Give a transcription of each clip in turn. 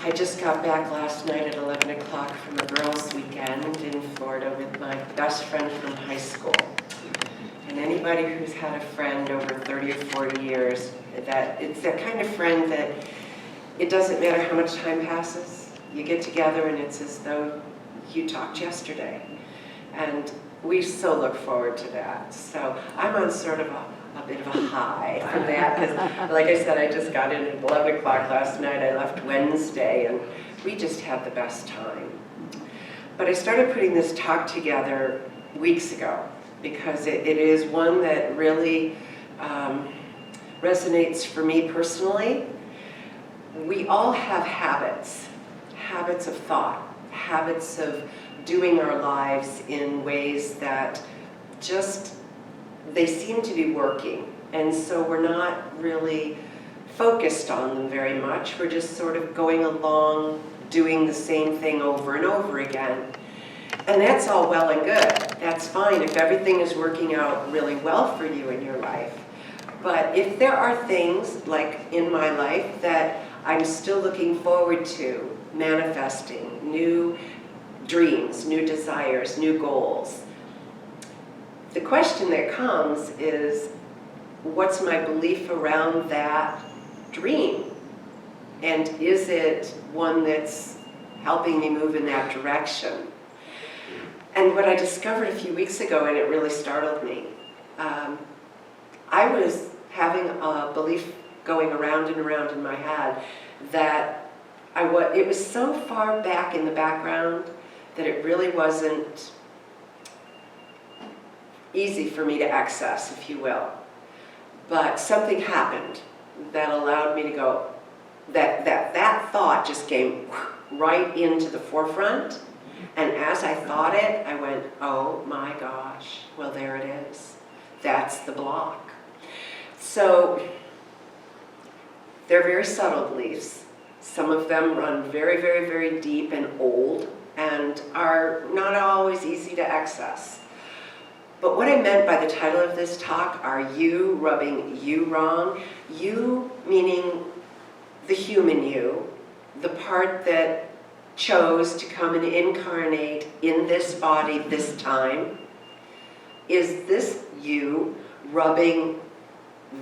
I just got back last night at 11 o'clock from a girls' weekend in Florida with my best friend from high school. And anybody who's had a friend over 30 or 40 years, that it's that kind of friend that it doesn't matter how much time passes. You get together and it's as though you talked yesterday. And we so look forward to that. So I'm on sort of a bit of a high from that, because like I said, I just got in at 11 o'clock last night. I left Wednesday, and we just had the best time. But I started putting this talk together weeks ago, because it is one that really resonates for me personally. We all have habits of thought, habits of doing our lives in ways that just, they seem to be working, and so we're not really focused on them very much. We're just sort of going along, doing the same thing over and over again. And that's all well and good. That's fine if everything is working out really well for you in your life. But if there are things, like in my life, that I'm still looking forward to manifesting, new dreams, new desires, new goals, the question that comes is, what's my belief around that dream? And is it one that's helping me move in that direction? And what I discovered a few weeks ago, and it really startled me, I was having a belief going around and around in my head that it was so far back in the background that it really wasn't easy for me to access, if you will. But something happened that allowed me to go, that thought just came right into the forefront. And as I thought it, I went, oh my gosh, well, there it is. That's the block. So they're very subtle beliefs. Some of them run very, very, very deep and old and are not always easy to access. But what I meant by the title of this talk, Are You Rubbing You Wrong? You meaning the human you, the part that chose to come and incarnate in this body this time. Is this you rubbing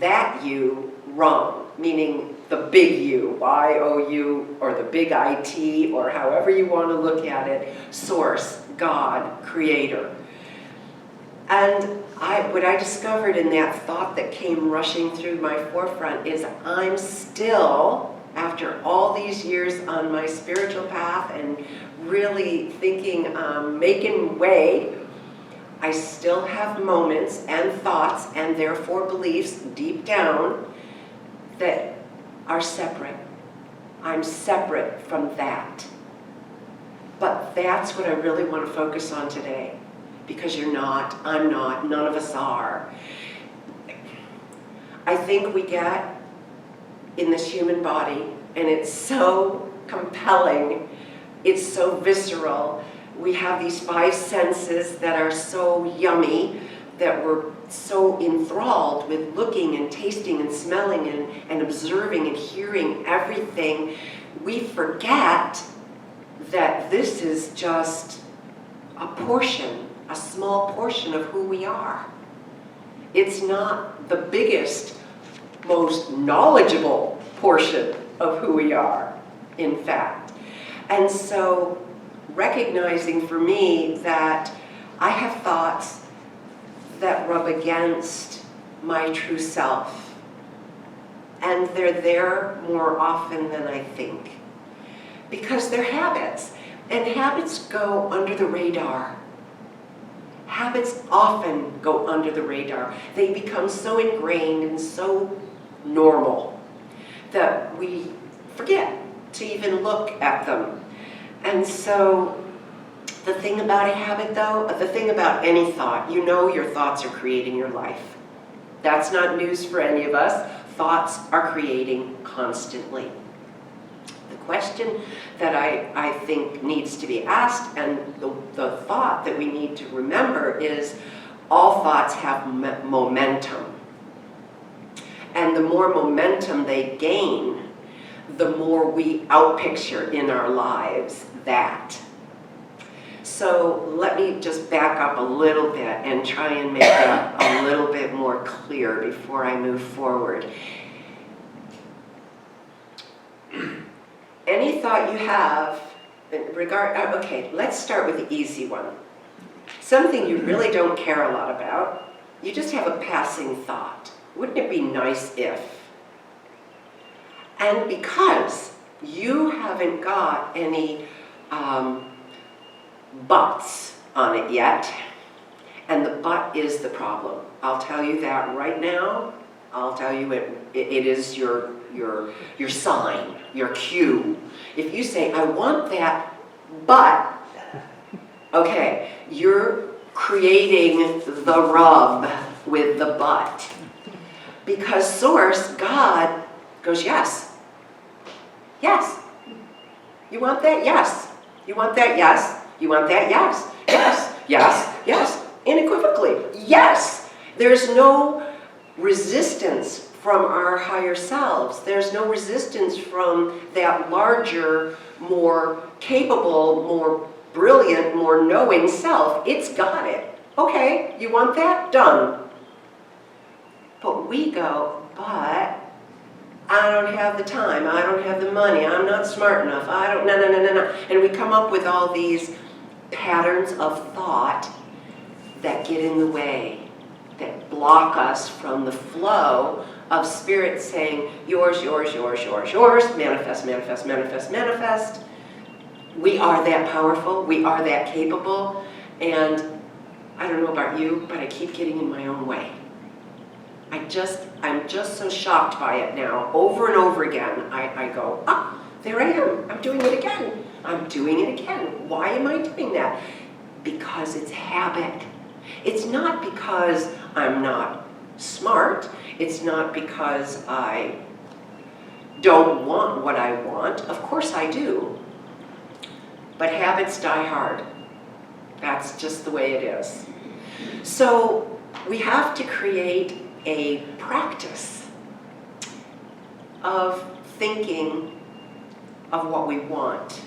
that you wrong? Meaning the big you, Y-O-U, or the big I-T, or however you want to look at it, source, God, creator. And what I discovered in that thought that came rushing through my forefront is I'm still, after all these years on my spiritual path and really thinking, making way, I still have moments and thoughts and therefore beliefs deep down that are separate. I'm separate from that. But that's what I really want to focus on today. Because you're not, I'm not, none of us are. I think we get in this human body, and it's so compelling, it's so visceral. We have these five senses that are so yummy, that we're so enthralled with looking and tasting and smelling and observing and hearing everything. We forget that this is just a portion, a small portion of who we are. It's not the biggest, most knowledgeable portion of who we are, in fact. And so recognizing for me that I have thoughts that rub against my true self, and they're there more often than I think, because they're habits, and habits go under the radar. Habits often go under the radar. They become so ingrained and so normal that we forget to even look at them. And so the thing about a habit, though, the thing about any thought, you know your thoughts are creating your life. That's not news for any of us. Thoughts are creating constantly. The question that I think needs to be asked, and the thought that we need to remember, is all thoughts have momentum. And the more momentum they gain, the more we outpicture in our lives that. So let me just back up a little bit and try and make that a little bit more clear before I move forward. Any thought you have okay, let's start with the easy one. Something you really don't care a lot about, you just have a passing thought. Wouldn't it be nice if? And because you haven't got any buts on it yet, and the but is the problem. I'll tell you that right now. I'll tell you it is your sign, your cue. If you say, I want that, but, okay, you're creating the rub with the but. Because Source, God, goes, yes. Yes. You want that? Yes. You want that? Yes. You want that? Yes. Yes. Yes. Yes. Unequivocally. Yes. There's no resistance from our higher selves. There's no resistance from that larger, more capable, more brilliant, more knowing self. It's got it. Okay, you want that? Done. But we go, but I don't have the time, I don't have the money, I'm not smart enough, no. And we come up with all these patterns of thought that get in the way, that block us from the flow of Spirit saying, yours, yours, yours, yours, yours, manifest, manifest, manifest, manifest. We are that powerful, we are that capable, and I don't know about you, but I keep getting in my own way. I'm just so shocked by it now. Over and over again, I go, there I am. I'm doing it again. I'm doing it again. Why am I doing that? Because it's habit. It's not because I'm not smart. It's not because I don't want what I want. Of course I do. But habits die hard. That's just the way it is. So we have to create a practice of thinking of what we want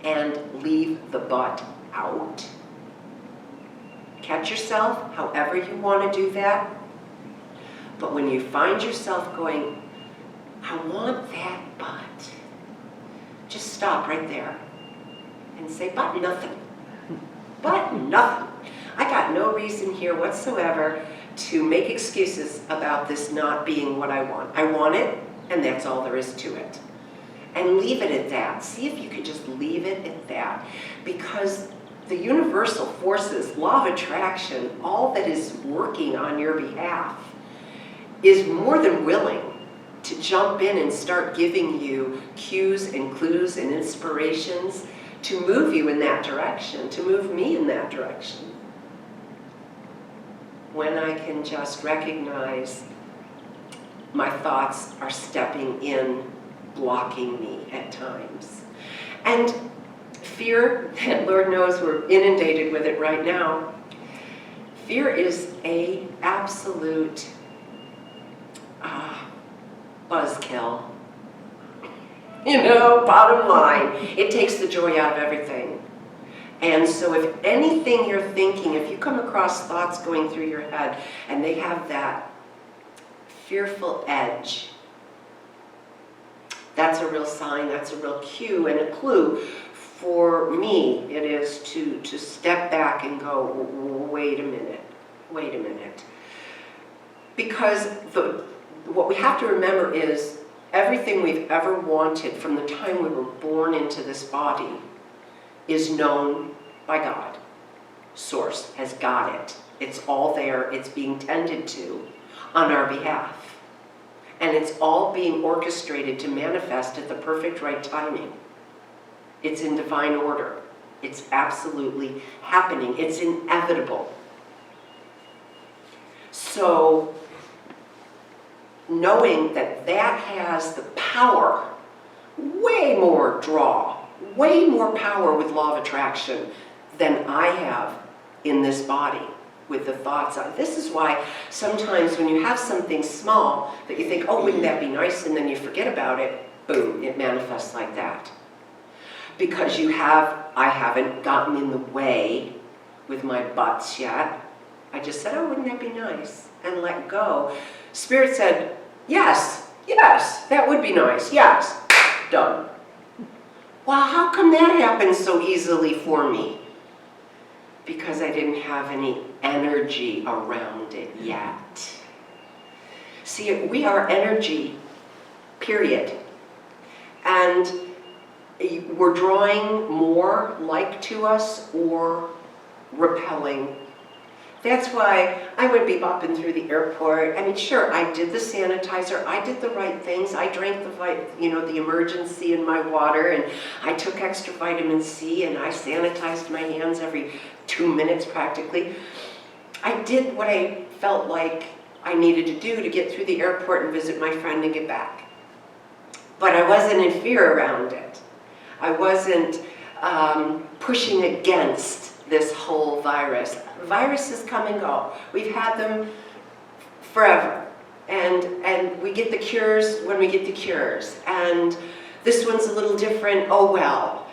and leave the but out. Catch yourself however you want to do that. But when you find yourself going, I want that but, just stop right there and say, but nothing. But nothing. I got no reason here whatsoever to make excuses about this not being what I want. I want it, and that's all there is to it. And leave it at that. See if you can just leave it at that. Because the universal forces, law of attraction, all that is working on your behalf, is more than willing to jump in and start giving you cues and clues and inspirations to move you in that direction, to move me in that direction. When I can just recognize my thoughts are stepping in, blocking me at times. And fear, and Lord knows we're inundated with it right now, fear is a absolute buzzkill. You know, bottom line, it takes the joy out of everything. And so if anything you're thinking, if you come across thoughts going through your head and they have that fearful edge, that's a real sign, that's a real cue and a clue. For me, it is to step back and go, wait a minute. Because what we have to remember is everything we've ever wanted from the time we were born into this body is known by God. Source has got it. It's all there. It's being tended to on our behalf. And it's all being orchestrated to manifest at the perfect right timing. It's in divine order. It's absolutely happening. It's inevitable. So, knowing that that has the power, way more draw, way more power with law of attraction than I have in this body with the thoughts. This is why sometimes when you have something small that you think, oh, wouldn't that be nice, and then you forget about it, boom, it manifests like that. Because I haven't gotten in the way with my butts yet. I just said, oh, wouldn't that be nice? And let go. Spirit said, yes, that would be nice, yes, done. Well, how come that happened so easily for me? Because I didn't have any energy around it yet. See, we are energy, period. And we're drawing more like to us or repelling. That's why I would be bopping through the airport. I mean, sure, I did the sanitizer. I did the right things. I drank the emergency in my water, and I took extra vitamin C, and I sanitized my hands every 2 minutes practically. I did what I felt like I needed to do to get through the airport and visit my friend and get back. But I wasn't in fear around it. I wasn't pushing against this whole virus. Viruses come and go. We've had them forever. And we get the cures when we get the cures. And this one's a little different. Oh well.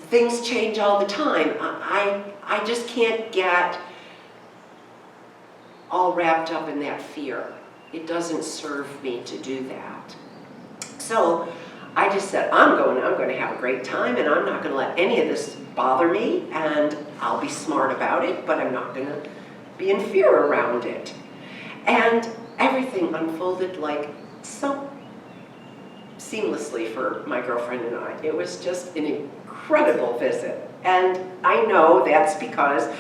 Things change all the time. I just can't get all wrapped up in that fear. It doesn't serve me to do that. So I just said, I'm going to have a great time, and I'm not going to let any of this bother me, and I'll be smart about it, but I'm not going to be in fear around it. And everything unfolded like so seamlessly for my girlfriend and I. It was just an incredible visit. And I know that's because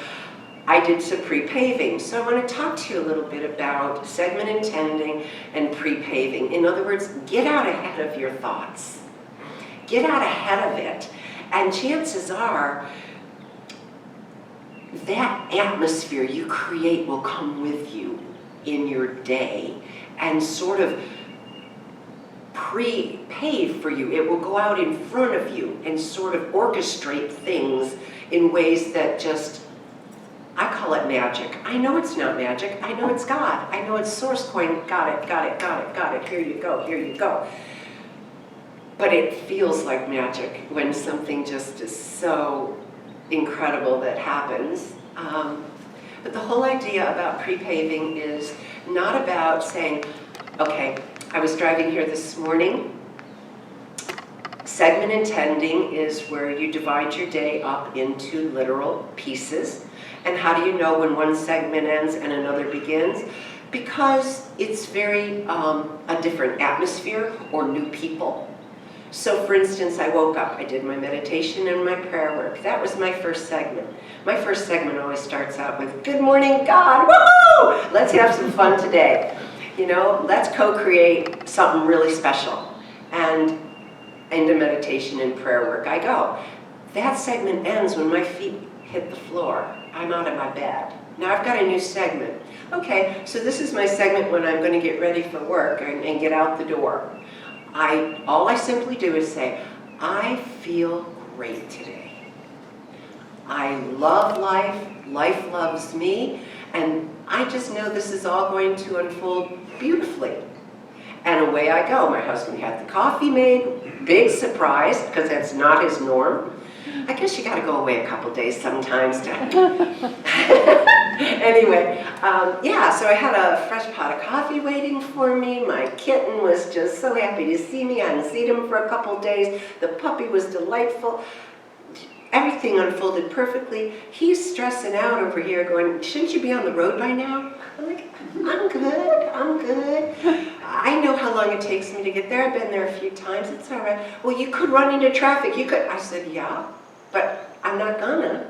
I did some pre-paving. So I want to talk to you a little bit about segment intending and pre-paving. In other words, get out ahead of your thoughts. Get out ahead of it. And chances are, that atmosphere you create will come with you in your day and sort of pre-pave for you. It will go out in front of you and sort of orchestrate things in ways that just, I call it magic. I know it's not magic. I know it's God. I know it's source coin. Got it. Here you go. But it feels like magic when something just is so incredible that happens. But the whole idea about pre-paving is not about saying, okay, I was driving here this morning. Segment intending is where you divide your day up into literal pieces. And how do you know when one segment ends and another begins? Because it's very a different atmosphere or new people. So for instance, I woke up, I did my meditation and my prayer work. That was my first segment. My first segment always starts out with, good morning, God, woohoo! Let's have some fun today. Let's co-create something really special. And into meditation and prayer work I go. That segment ends when my feet hit the floor. I'm out of my bed. Now I've got a new segment. Okay, so this is my segment when I'm going to get ready for work and get out the door. All I simply do is say, I feel great today. I love life, life loves me, and I just know this is all going to unfold beautifully. And away I go. My husband had the coffee made, big surprise, because that's not his norm. I guess you got to go away a couple days sometimes to... Anyway, so I had a fresh pot of coffee waiting for me. My kitten was just so happy to see me. I hadn't seen him for a couple days. The puppy was delightful. Everything unfolded perfectly. He's stressing out over here going, shouldn't you be on the road by now? I'm like, I'm good. I know how long it takes me to get there. I've been there a few times. It's all right. Well, you could run into traffic. You could. I said, yeah, but I'm not gonna.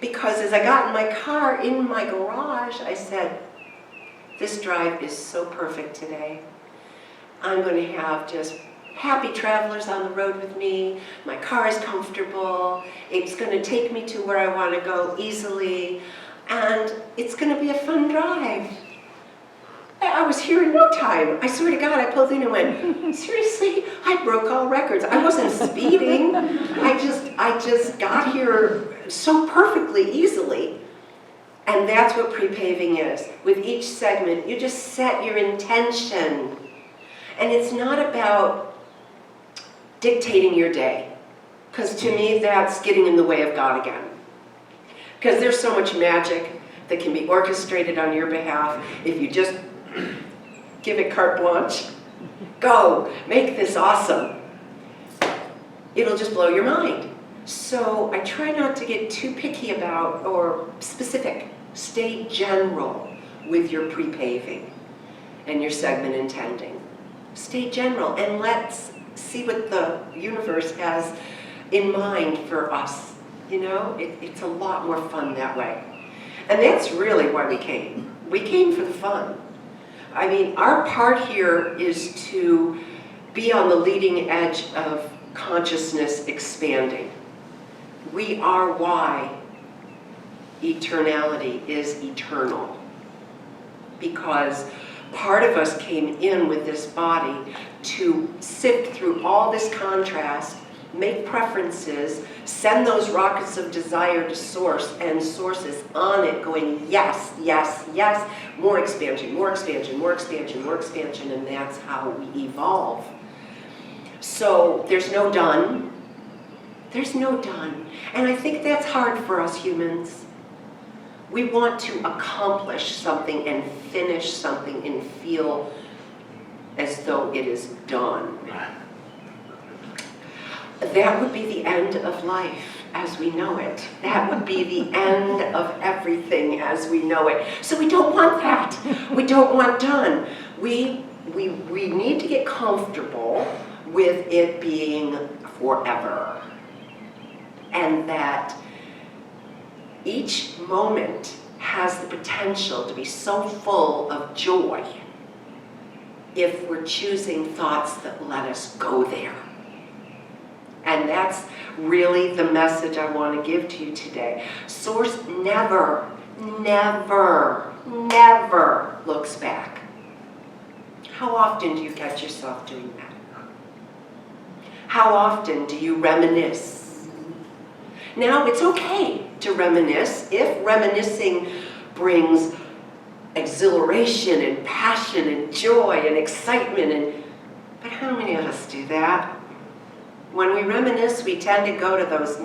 Because as I got in my car, in my garage, I said, this drive is so perfect today. I'm going to have just happy travelers on the road with me. My car is comfortable. It's going to take me to where I want to go easily. And it's going to be a fun drive. I was here in no time. I swear to God, I pulled in and went, seriously? I broke all records. I wasn't speeding. I just got here so perfectly easily. And that's what pre-paving is. With each segment, you just set your intention. And it's not about dictating your day, because to me that's getting in the way of God again. Because there's so much magic that can be orchestrated on your behalf if you just give it carte blanche. Go, make this awesome. It'll just blow your mind. So I try not to get too picky about or specific. Stay general with your pre-paving and your segment intending. Stay general and let's see what the universe has in mind for us. You know, it's a lot more fun that way. And that's really why we came. We came for the fun. I mean, our part here is to be on the leading edge of consciousness expanding. We are why eternality is eternal. Because part of us came in with this body to sift through all this contrast, make preferences, send those rockets of desire to source, and source is on it going, yes, yes, yes, more expansion, more expansion, more expansion, more expansion, and that's how we evolve. So there's no done. There's no done. And I think that's hard for us humans. We want to accomplish something and finish something and feel as though it is done. That would be the end of life as we know it. That would be the end of everything as we know it. So we don't want that. We don't want done. We need to get comfortable with it being forever. And that each moment has the potential to be so full of joy if we're choosing thoughts that let us go there. And that's really the message I want to give to you today. Source never, never, never looks back. How often do you catch yourself doing that? How often do you reminisce? Now, it's okay to reminisce if reminiscing brings exhilaration and passion and joy and excitement. But how many of us do that? When we reminisce, we tend to go to those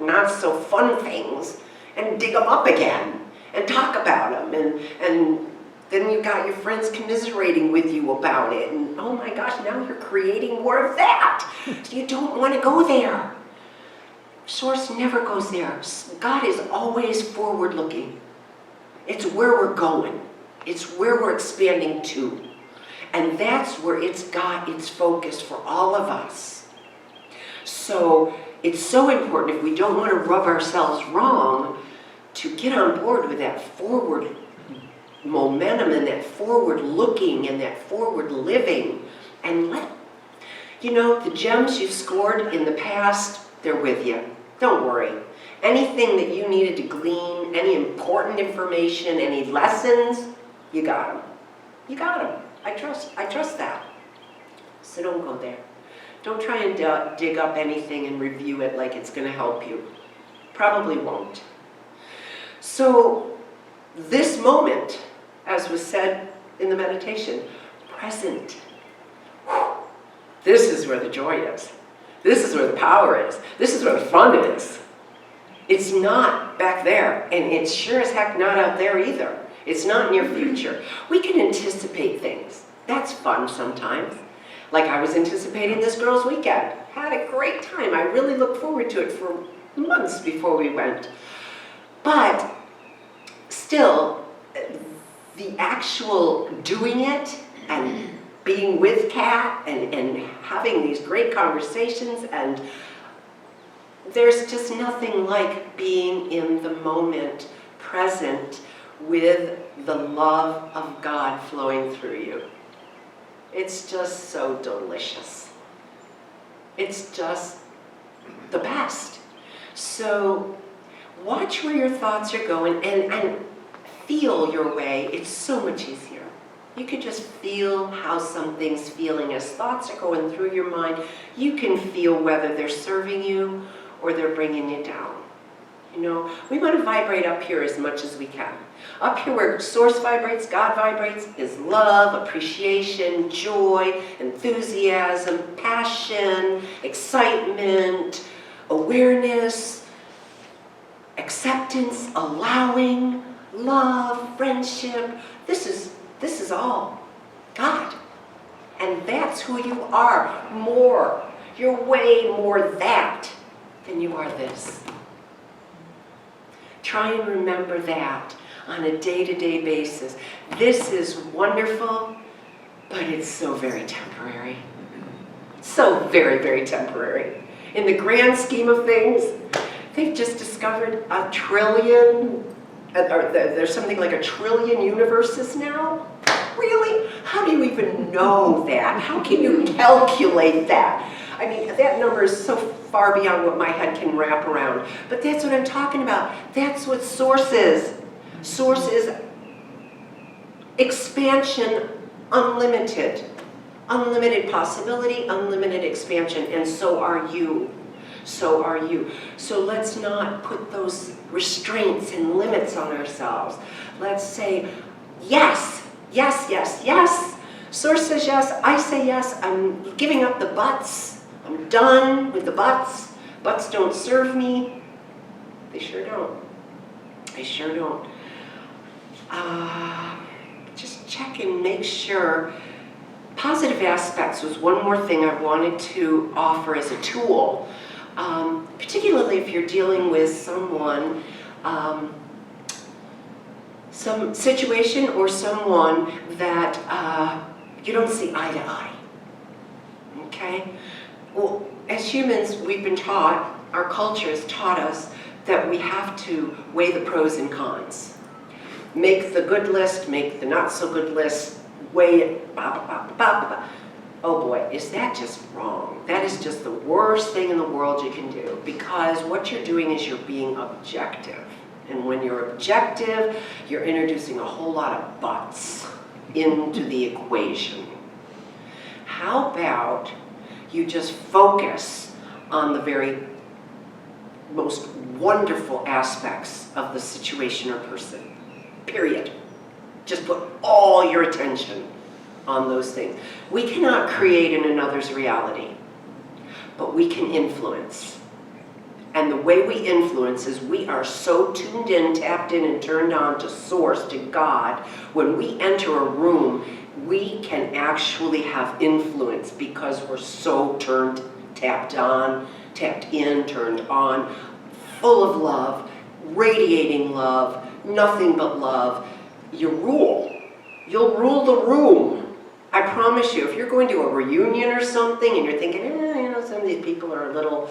not so fun things and dig them up again and talk about them. And then you've got your friends commiserating with you about it. And oh my gosh, now you're creating more of that. So you don't want to go there. Source never goes there. God is always forward looking. It's where we're going. It's where we're expanding to. And that's where it's got its focus for all of us. So it's so important if we don't want to rub ourselves wrong to get on board with that forward momentum and that forward looking and that forward living. And the gems you've scored in the past, they're with you. Don't worry. Anything that you needed to glean, any important information, any lessons, you got them. You got them. I trust that. So don't go there. Don't try and dig up anything and review it like it's going to help you. Probably won't. So this moment, as was said in the meditation, present. This is where the joy is. This is where the power is. This is where the fun is. It's not back there, and it's sure as heck not out there either. It's not near future. We can anticipate things. That's fun sometimes. Like I was anticipating this girls' weekend. Had a great time. I really looked forward to it for months before we went. But still, the actual doing it and being with Kat and having these great conversations, and there's just nothing like being in the moment, present with the love of God flowing through you. It's just so delicious. It's just the best. So watch where your thoughts are going and feel your way. It's so much easier. You can just feel how something's feeling as thoughts are going through your mind. You can feel whether they're serving you or they're bringing you down. You know, we want to vibrate up here as much as we can. Up here where Source vibrates, God vibrates, is love, appreciation, joy, enthusiasm, passion, excitement, awareness, acceptance, allowing, love, friendship. This is all God. And that's who you are. More. You're way more that than you are this. Try and remember that on a day-to-day basis. This is wonderful, but it's so very temporary. So very, very temporary. In the grand scheme of things, they've just discovered a trillion, or there's something like 1 trillion universes now. Really? How do you even know that? How can you calculate that? I mean, that number is so far beyond what my head can wrap around. But that's what I'm talking about. That's what Source is. Source is expansion unlimited. Unlimited possibility, unlimited expansion, and so are you. So are you. So let's not put those restraints and limits on ourselves. Let's say, yes, yes, yes, yes. Source says yes, I say yes, I'm giving up the buts. I'm done with the buts. Buts don't serve me. They sure don't. They sure don't. Just check and make sure. Positive aspects was one more thing I wanted to offer as a tool, particularly if you're dealing with someone, some situation or someone that you don't see eye to eye. Okay? Well, as humans, we've been taught, our culture has taught us that we have to weigh the pros and cons. Make the good list, make the not so good list, weigh it, oh boy, is that just wrong? That is just the worst thing in the world you can do, because what you're doing is you're being objective. And when you're objective, you're introducing a whole lot of buts into the equation. How about you just focus on the very most wonderful aspects of the situation or person, period. Just put all your attention on those things. We cannot create in another's reality, but we can influence. And the way we influence is we are so tuned in, tapped in, and turned on to Source, to God. When we enter a room, we can actually have influence because we're so tapped on, tapped in, turned on, full of love, radiating love, nothing but love. You rule. You'll rule the room. I promise you, if you're going to a reunion or something and you're thinking, some of these people are a little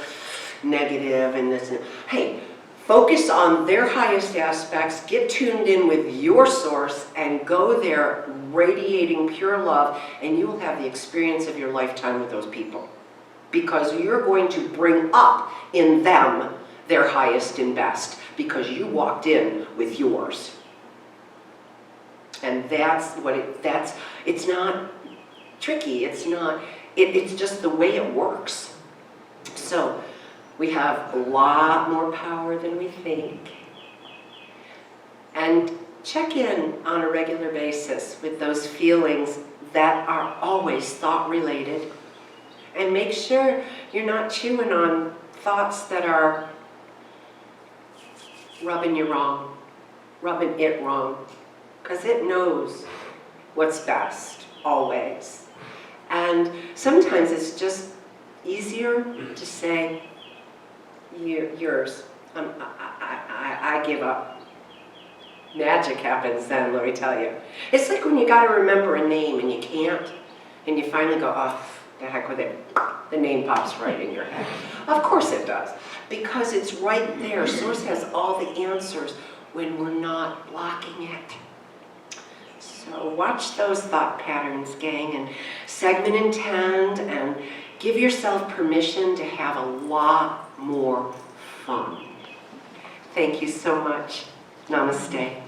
negative and this, and hey, focus on their highest aspects, get tuned in with your Source, and go there radiating pure love, and you will have the experience of your lifetime with those people. Because you're going to bring up in them their highest and best, because you walked in with yours. And that's what it's not tricky, it's just the way it works. So we have a lot more power than we think. And check in on a regular basis with those feelings that are always thought related. And make sure you're not chewing on thoughts that are rubbing you wrong, rubbing it wrong. Because it knows what's best, always. And sometimes it's just easier to say, yours, I give up. Magic happens then, let me tell you. It's like when you got to remember a name and you can't, and you finally go, oh, the heck with it. The name pops right in your head. Of course it does, because it's right there. Source has all the answers when we're not blocking it. So watch those thought patterns, gang, and segment intend, and give yourself permission to have a lot more fun. Thank you so much. Namaste.